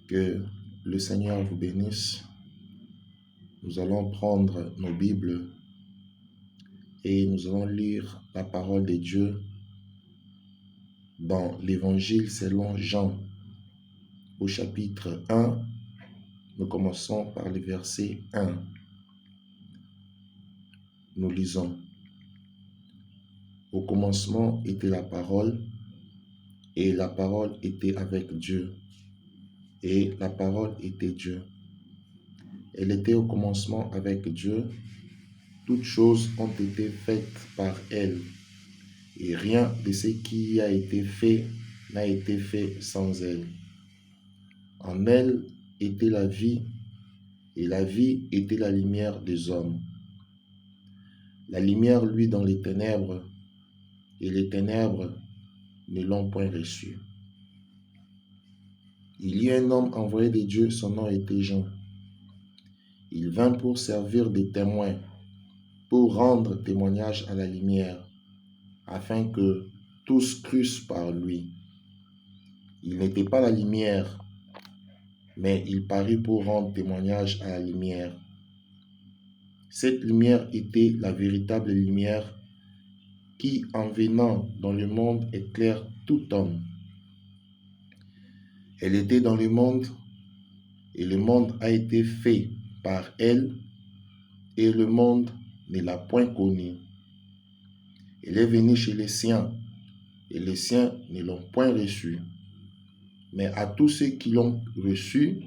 Que le Seigneur vous bénisse. Nous allons prendre nos Bibles et nous allons lire la parole de Dieu dans l'Évangile selon Jean, au chapitre 1. Nous commençons par le verset 1. Nous lisons. Au commencement était la parole, et la parole était avec Dieu, et la parole était Dieu. Elle était au commencement avec Dieu. Toutes choses ont été faites par elle, et rien de ce qui a été fait n'a été fait sans elle. En elle était la vie, et la vie était la lumière des hommes. La lumière luit dans les ténèbres, et les ténèbres ne l'ont point reçue. Il y a un homme envoyé de Dieu, son nom était Jean. Il vint pour servir de témoin, pour rendre témoignage à la lumière, afin que tous crussent par lui. Il n'était pas la lumière, mais il parut pour rendre témoignage à la lumière. Cette lumière était la véritable lumière qui, en venant dans le monde, éclaire tout homme. Elle était dans le monde, et le monde a été fait par elle, et le monde ne l'a point connue. Elle est venue chez les siens, et les siens ne l'ont point reçue. Mais à tous ceux qui l'ont reçue,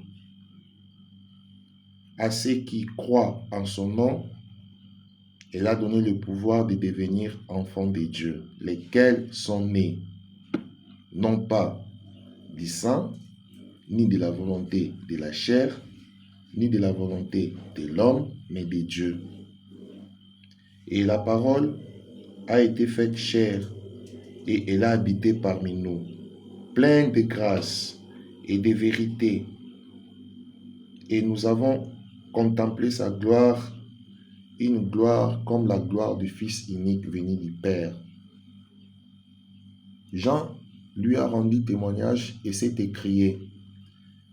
à ceux qui croient en son nom, elle a donné le pouvoir de devenir enfants de Dieu, lesquels sont nés, non pas du sang, ni de la volonté de la chair, ni de la volonté de l'homme, mais de Dieu. Et la parole a été faite chair, et elle a habité parmi nous, pleine de grâce et de vérité. Et nous avons contemplé sa gloire, une gloire comme la gloire du Fils unique venu du Père. Jean lui a rendu témoignage et s'est écrié: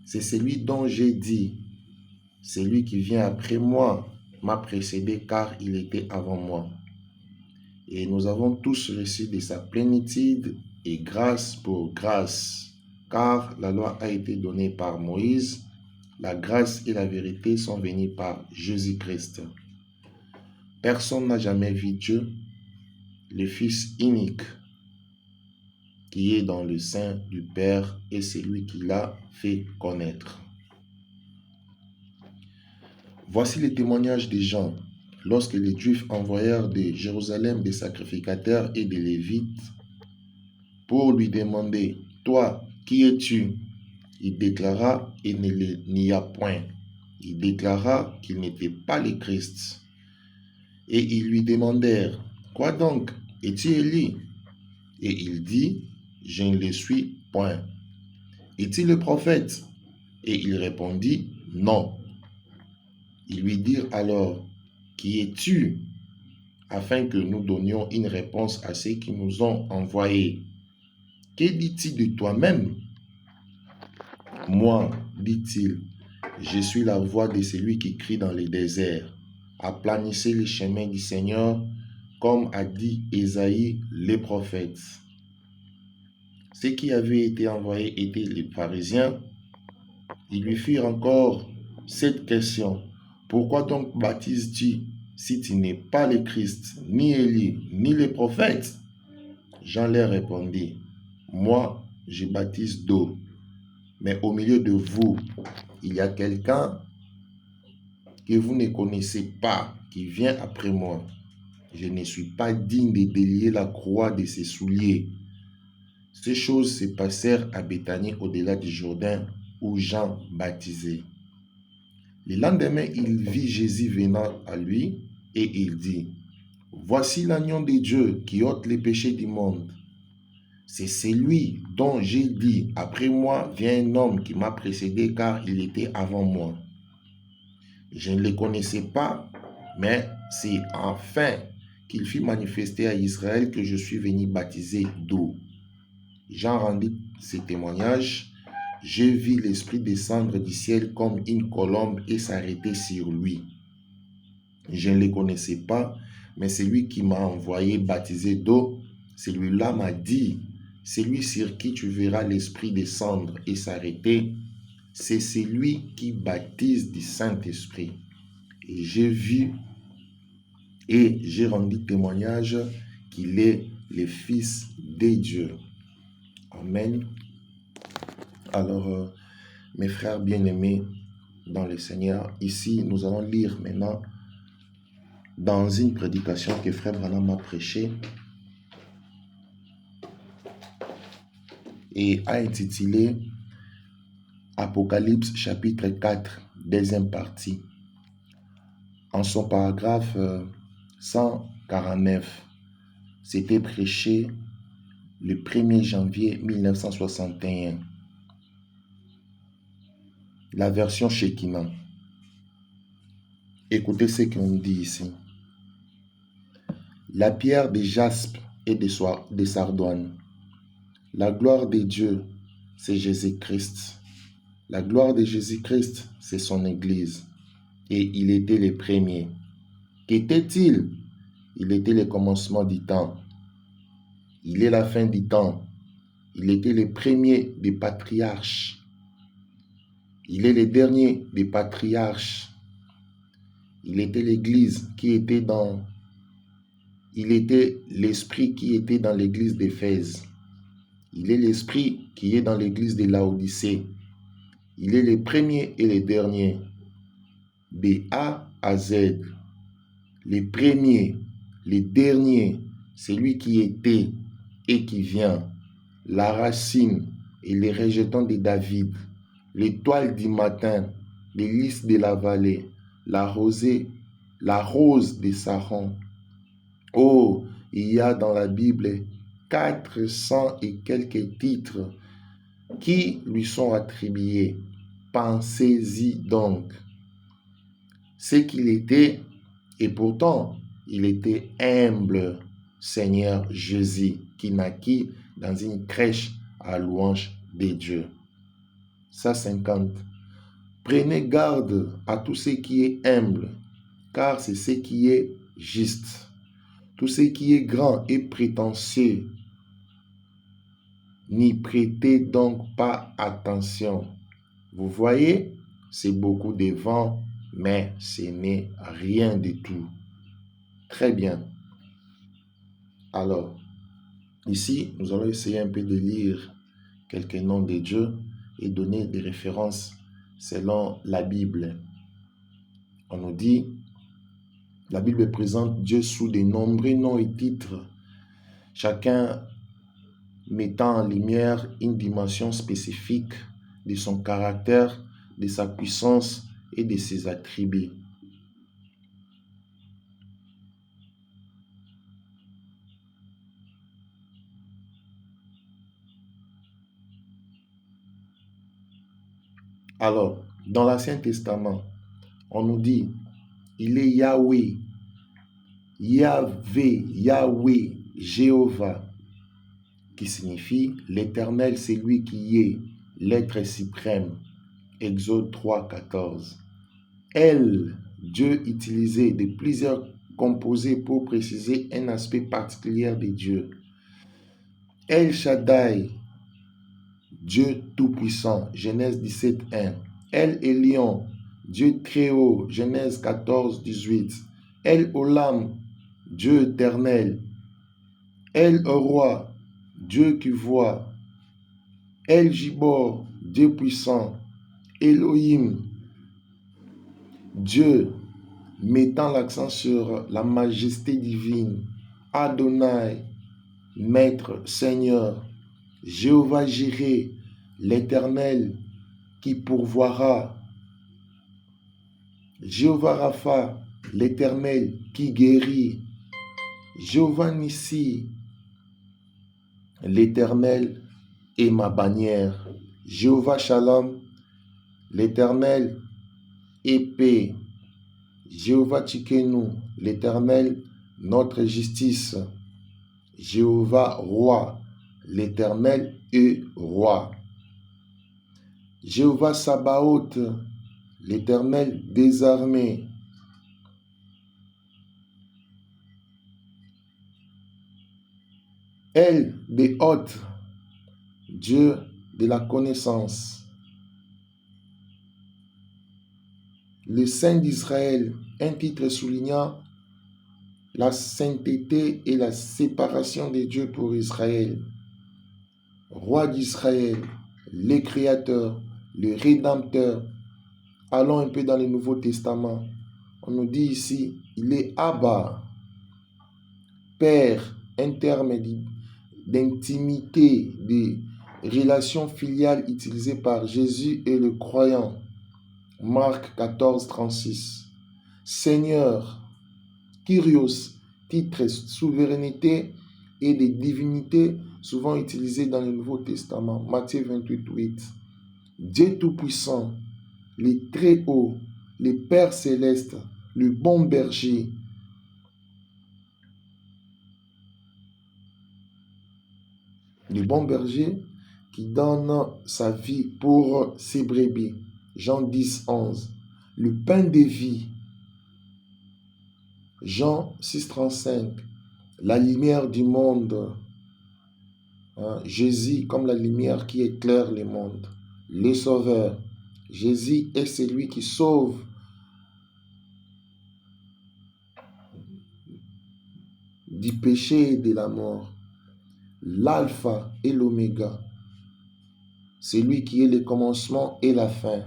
c'est celui dont j'ai dit, celui qui vient après moi m'a précédé car il était avant moi. Et nous avons tous reçu de sa plénitude et grâce pour grâce, car la loi a été donnée par Moïse, la grâce et la vérité sont venues par Jésus-Christ. Personne n'a jamais vu Dieu, le Fils unique, qui est dans le sein du Père, et c'est lui qui l'a fait connaître. Voici le témoignage des gens. Lorsque les Juifs envoyèrent de Jérusalem des sacrificateurs et des Lévites pour lui demander: toi, qui es-tu? Il déclara: il n'y a point. Il déclara qu'il n'était pas le Christ. Et ils lui demandèrent: quoi donc? Es-tu Élie? Et il dit: je ne le suis point. Es-tu le prophète? Et il répondit: non. Ils lui dirent alors: qui es-tu? Afin que nous donnions une réponse à ceux qui nous ont envoyés. Que dit-il de toi-même? Moi, dit-il, je suis la voix de celui qui crie dans le désert: aplanissez les chemins du Seigneur, comme a dit Ésaïe le prophète. Ceux qui avaient été envoyés étaient les pharisiens. Ils lui firent encore cette question: pourquoi donc baptises-tu si tu n'es pas le Christ, ni Élie, ni le prophète? Jean leur répondit: moi, je baptise d'eau, mais au milieu de vous, il y a quelqu'un que vous ne connaissez pas, qui vient après moi. Je ne suis pas digne de délier la croix de ses souliers. Ces choses se passèrent à Béthanie, au-delà du Jourdain, où Jean baptisait. Le lendemain, il vit Jésus venant à lui, et il dit: voici l'agneau de Dieu qui ôte les péchés du monde. C'est celui dont j'ai dit: après moi vient un homme qui m'a précédé, car il était avant moi. Je ne le connaissais pas, mais c'est enfin qu'il fut manifesté à Israël que je suis venu baptiser d'eau. Jean rendit ses témoignages: je vis l'Esprit descendre du ciel comme une colombe et s'arrêter sur lui. Je ne le connaissais pas, mais c'est lui qui m'a envoyé baptiser d'eau. Celui-là m'a dit, c'est lui sur qui tu verras l'Esprit descendre et s'arrêter. C'est celui qui baptise du Saint-Esprit. Et j'ai vu et j'ai rendu témoignage qu'il est le Fils de Dieu. Amen. Alors, mes frères bien-aimés dans le Seigneur, ici, nous allons lire maintenant dans une prédication que Frère Branham a prêchée et a intitulé Apocalypse chapitre 4, deuxième partie. En son paragraphe 149, c'était prêché le 1er janvier 1961. La version Shekinah. Écoutez ce qu'on dit ici. La pierre de jaspe et de sardoine. La gloire de Dieu, c'est Jésus-Christ. La gloire de Jésus-Christ, c'est son Église. Et il était le premier. Qu'était-il? Il était le commencement du temps. Il est la fin du temps. Il était le premier des patriarches. Il est le dernier des patriarches. Il était l'Église qui était dans... Il était l'Esprit qui était dans l'Église d'Éphèse. Il est l'Esprit qui est dans l'Église de Laodicée. Il est le premier et le dernier. De A à Z. Le premier, le dernier, c'est lui qui était et qui vient. La racine et les rejetons de David. L'étoile du matin, les lys de la vallée, la rose de Saron. Oh, il y a dans la Bible 400 et quelques titres qui lui sont attribués. Pensez-y donc. Ce qu'il était, et pourtant, il était humble, Seigneur Jésus, qui naquit dans une crèche à louange de Dieu. 150. Prenez garde à tout ce qui est humble, car c'est ce qui est juste. Tout ce qui est grand et prétentieux, n'y prêtez donc pas attention. Vous voyez, c'est beaucoup de vent, mais ce n'est rien du tout. Très bien. Alors, ici, nous allons essayer un peu de lire quelques noms de Dieu et donner des références selon la Bible. On nous dit, la Bible présente Dieu sous de nombreux noms et titres, chacun mettant en lumière une dimension spécifique de son caractère, de sa puissance et de ses attributs. Alors, dans l'Ancien Testament, on nous dit, il est Yahweh, Yahweh, Jéhovah, qui signifie l'Éternel, c'est lui qui est, l'être suprême. Exode 3, 14. El, Dieu utilisé de plusieurs composés pour préciser un aspect particulier de Dieu. El Shaddai, Dieu Tout-Puissant, Genèse 17, 1. El Elyon, Dieu très haut, Genèse 14, 18. El Olam, Dieu éternel. El Roi, Dieu qui voit. El Gibor, Dieu puissant. Elohim, Dieu mettant l'accent sur la majesté divine. Adonai, Maître, Seigneur. Jéhovah Jireh, l'Éternel qui pourvoira. Jéhovah Rapha, l'Éternel qui guérit. Jéhovah Nissi, l'Éternel est ma bannière. Jéhovah Shalom, l'Éternel est paix. Jéhovah Tsikenu, l'Éternel, notre justice. Jéhovah Roi, l'Éternel est roi. Jéhovah Sabaoth, l'Éternel des armées. El des hautes, Dieu de la connaissance. Le Saint d'Israël, un titre soulignant la sainteté et la séparation de Dieu pour Israël. Roi d'Israël, le Créateur, le Rédempteur. Allons un peu dans le Nouveau Testament. On nous dit ici, il est Abba, Père, un terme d'intimité, de relation filiale utilisée par Jésus et le croyant. Marc 14, 36. Seigneur, Kyrios, titre souveraineté et de divinité souvent utilisés dans le Nouveau Testament. Matthieu 28, 8. Dieu Tout-Puissant, le Très-Haut, le Père Céleste, le bon berger. Le bon berger qui donne sa vie pour ses brebis. Jean 10, 11. Le pain de vie. Jean 6, 35. La lumière du monde. Jésus comme la lumière qui éclaire le monde. Le Sauveur. Jésus est celui qui sauve. Du péché et de la mort. L'alpha et l'oméga. Celui qui est le commencement et la fin,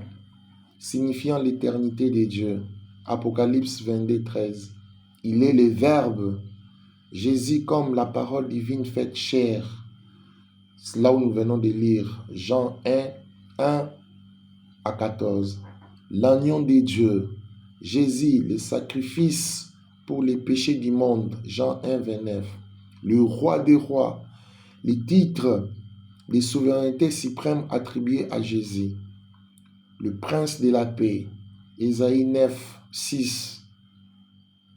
signifiant l'éternité de Dieu. Apocalypse 22, 13. Il est le Verbe, Jésus comme la parole divine faite chair. C'est là où nous venons de lire Jean 1, 1 à 14. L'agneau de Dieu, Jésus, le sacrifice pour les péchés du monde. Jean 1, 29. Le roi des rois, les titres de souveraineté suprême attribués à Jésus. Le prince de la paix, Ésaïe 9, 6.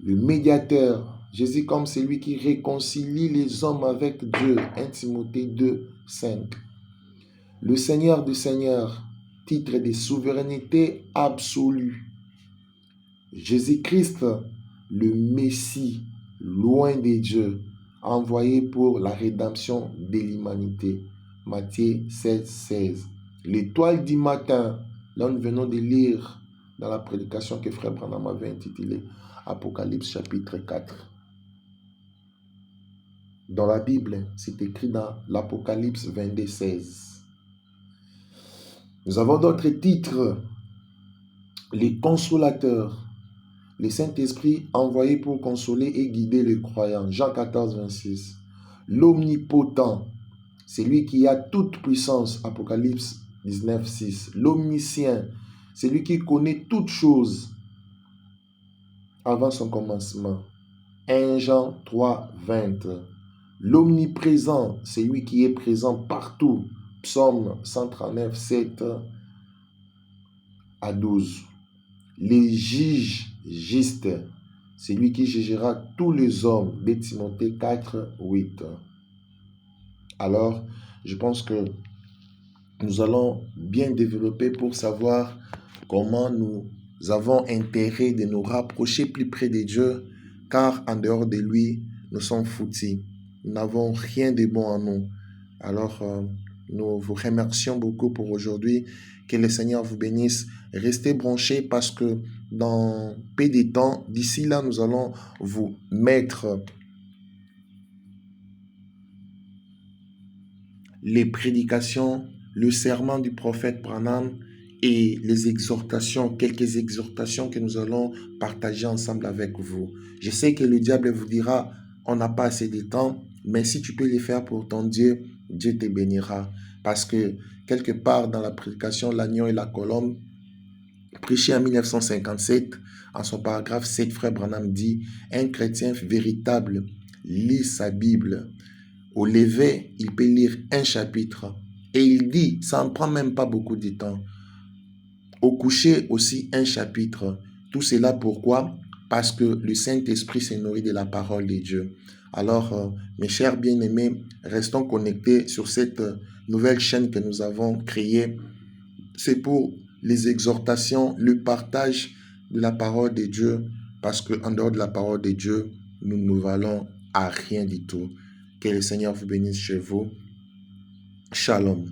Le médiateur, Jésus comme celui qui réconcilie les hommes avec Dieu, 1 Timothée 2, 5. Le Seigneur du Seigneur, titre de souveraineté absolue. Jésus-Christ, le Messie, loin de Dieu, envoyé pour la rédemption de l'humanité. Matthieu 16, 16. L'étoile du matin, là nous venons de lire dans la prédication que Frère Branham avait intitulée Apocalypse chapitre 4. Dans la Bible, c'est écrit dans l'Apocalypse 22, 16. Nous avons d'autres titres. Les consolateurs, le Saint-Esprit envoyé pour consoler et guider les croyants. Jean 14, 26. L'omnipotent, c'est lui qui a toute puissance. Apocalypse 19, 6. L'omniscient, c'est lui qui connaît toutes choses avant son commencement. 1 Jean 3, 20. L'omniprésent, c'est lui qui est présent partout. Psaume 139, 7 à 12. Les juges justes, c'est lui qui jugera tous les hommes. De Timothée 4, 8. Alors, je pense que nous allons bien développer pour savoir comment nous avons intérêt de nous rapprocher plus près de Dieu, car en dehors de lui, nous sommes foutus. Nous n'avons rien de bon en nous. Alors, nous vous remercions beaucoup pour aujourd'hui. Que le Seigneur vous bénisse. Restez branchés parce que dans peu de temps, d'ici là, nous allons vous mettre les prédications, le serment du prophète Branham et les exhortations, quelques exhortations que nous allons partager ensemble avec vous. Je sais que le diable vous dira, on n'a pas assez de temps, mais si tu peux les faire pour ton Dieu, Dieu te bénira. Parce que quelque part dans la prédication, l'agneau et la colombe, prêché en 1957, en son paragraphe 7, Frère Branham dit, un chrétien véritable lit sa Bible. Au lever, il peut lire un chapitre. Et il dit, ça ne prend même pas beaucoup de temps. Au coucher aussi, un chapitre. Tout cela pourquoi? Parce que le Saint-Esprit se nourrit de la parole de Dieu. Alors, mes chers bien-aimés, restons connectés sur cette nouvelle chaîne que nous avons créée c'est pour les exhortations, le partage de la parole de Dieu, parce qu'en dehors de la parole de Dieu, nous ne valons à rien du tout. Que le Seigneur vous bénisse chez vous. Shalom.